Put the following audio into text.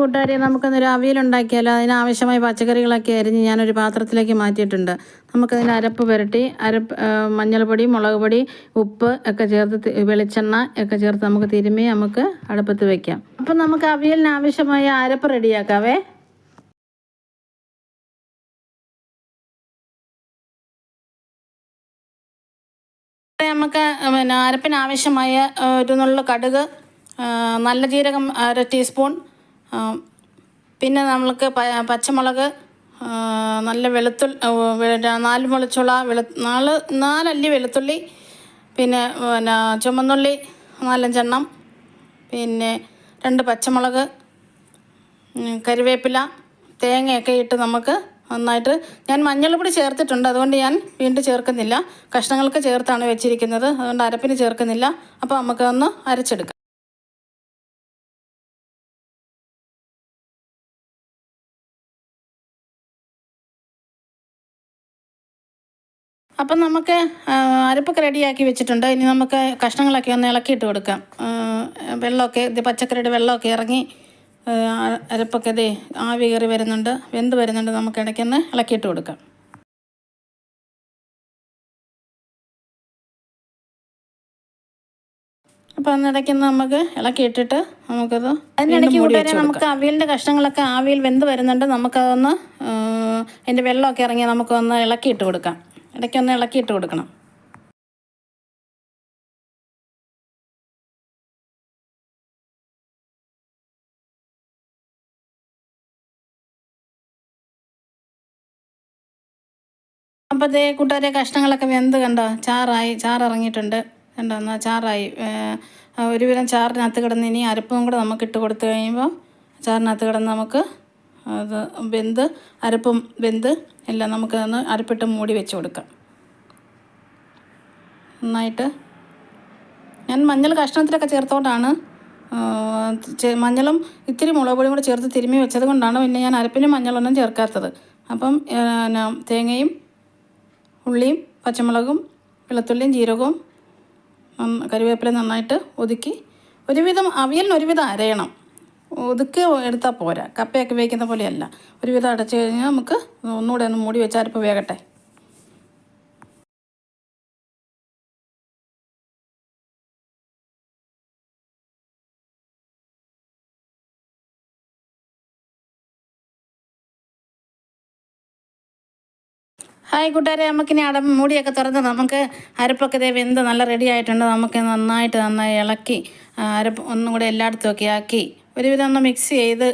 കൂട്ടുകാരെ, നമുക്കൊന്നൊരു അവിയലുണ്ടാക്കിയാലോ? അതിനാവശ്യമായ പച്ചക്കറികളൊക്കെ അരിഞ്ഞ് ഞാനൊരു പാത്രത്തിലേക്ക് മാറ്റിയിട്ടുണ്ട്. നമുക്കതിന് അരപ്പ് പുരട്ടി മഞ്ഞൾപ്പൊടി, മുളക് പൊടി, ഉപ്പ് ഒക്കെ ചേർത്ത് വെളിച്ചെണ്ണ ഒക്കെ ചേർത്ത് നമുക്ക് തിരുമ്മി നമുക്ക് അടുപ്പത്ത് വയ്ക്കാം. അപ്പം നമുക്ക് അവിയലിന് ആവശ്യമായ അരപ്പ് റെഡിയാക്കാവേ. നമുക്ക് അരപ്പിനാവശ്യമായ ഒരു നുള്ള കടുക്, നല്ല ജീരകം 1 ടീസ്പൂൺ, പിന്നെ നമ്മൾക്ക് പച്ചമുളക്, നല്ല നാലല്ലി വെളുത്തുള്ളി, പിന്നെ ചുമന്നുള്ളി 4-5 പിന്നെ 2 പച്ചമുളക്, കരിവേപ്പില, തേങ്ങയൊക്കെ ഇട്ട് നമുക്ക് നന്നായിട്ട്, ഞാൻ മഞ്ഞൾപ്പൊടി ചേർത്തിട്ടുണ്ട്, അതുകൊണ്ട് ഞാൻ വീണ്ടും ചേർക്കുന്നില്ല. കഷ്ണങ്ങൾക്ക് ചേർത്താണ് വെച്ചിരിക്കുന്നത്, അതുകൊണ്ട് അരപ്പിന് ചേർക്കുന്നില്ല. അപ്പോൾ നമുക്കൊന്ന് അരച്ചെടുക്കാം. അപ്പം നമുക്ക് അരപ്പൊക്കെ റെഡിയാക്കി വെച്ചിട്ടുണ്ട്. ഇനി നമുക്ക് കഷ്ണങ്ങളൊക്കെ ഒന്ന് ഇളക്കിയിട്ട് കൊടുക്കാം. പച്ചക്കറിയുടെ വെള്ളമൊക്കെ ഇറങ്ങി അരപ്പൊക്കെ ആവി കയറി വരുന്നുണ്ട്, വെന്ത് വരുന്നുണ്ട്. നമുക്ക് ഇടയ്ക്കൊന്ന് ഇളക്കിയിട്ട് കൊടുക്കാം. അപ്പോൾ അന്നിടയ്ക്കൊന്ന് നമുക്ക് ഇളക്കിയിട്ടിട്ട് നമുക്കത് അതിനിടയ്ക്ക് കൂട്ടുകാരെ, നമുക്ക് അവിയലിൻ്റെ കഷ്ണങ്ങളൊക്കെ ആവിയിൽ വെന്ത് വരുന്നുണ്ട്. നമുക്കതൊന്ന് അതിൻ്റെ വെള്ളമൊക്കെ ഇറങ്ങി നമുക്കൊന്ന് ഇളക്കിയിട്ട് കൊടുക്കാം. ഇടയ്ക്കൊന്ന് ഇളക്കിയിട്ട് കൊടുക്കണം. അപ്പോൾ കൂട്ടുകാരെ, കഷ്ണങ്ങളൊക്കെ വെന്ത് കണ്ടോ, ചാറിറങ്ങിയിട്ടുണ്ട്. കണ്ടോ, എന്നാൽ ചാറായി. ഒരുവിധം ചാറിനകത്ത് കിടന്ന് ഇനി അരപ്പും കൂടെ നമുക്ക് ഇട്ട് കൊടുത്തു കഴിയുമ്പോൾ ചാറിനകത്ത് കിടന്ന് നമുക്ക് അത് അരപ്പും വെന്ത് എല്ലാം നമുക്കതൊന്ന് അരപ്പിട്ട് മൂടി വെച്ച് കൊടുക്കാം. നന്നായിട്ട് ഞാൻ മഞ്ഞൾ കഷ്ണത്തിലൊക്കെ ചേർത്തോണ്ടാണ്, മഞ്ഞളും ഇത്തിരി മുളക് പൊടിയും കൂടെ ചേർത്ത് തിരുമ്മി വെച്ചത് കൊണ്ടാണ് പിന്നെ ഞാൻ അരപ്പിനും മഞ്ഞളൊന്നും ചേർക്കാത്തത്. അപ്പം തേങ്ങയും ഉള്ളിയും പച്ചമുളകും വെളുത്തുള്ളിയും ജീരകവും കരിവേപ്പില നന്നായിട്ട് ഒതുക്കി, അവിയലിന് അരയണം. ഒതുക്കി എടുത്താൽ പോരാ, കപ്പയൊക്കെ വേവിക്കുന്ന പോലെയല്ല. ഒരുവിധം അടച്ചു കഴിഞ്ഞാൽ നമുക്ക് ഒന്നുകൂടെ ഒന്ന് മൂടി വെച്ച് അരപ്പ് വേകട്ടെ. ഹായ് കൂട്ടുകാരെ, നമുക്കിനി മൂടിയൊക്കെ തുറന്ന് നമുക്ക് അരപ്പൊക്കെ വെന്ത് നല്ല റെഡി ആയിട്ടുണ്ട്. നമുക്ക് നന്നായി ഇളക്കി അരപ്പ് ഒന്നും കൂടെ എല്ലായിടത്തും ഒക്കെ ആക്കി ഒരുവിധം ഒന്ന് മിക്സ് ചെയ്ത്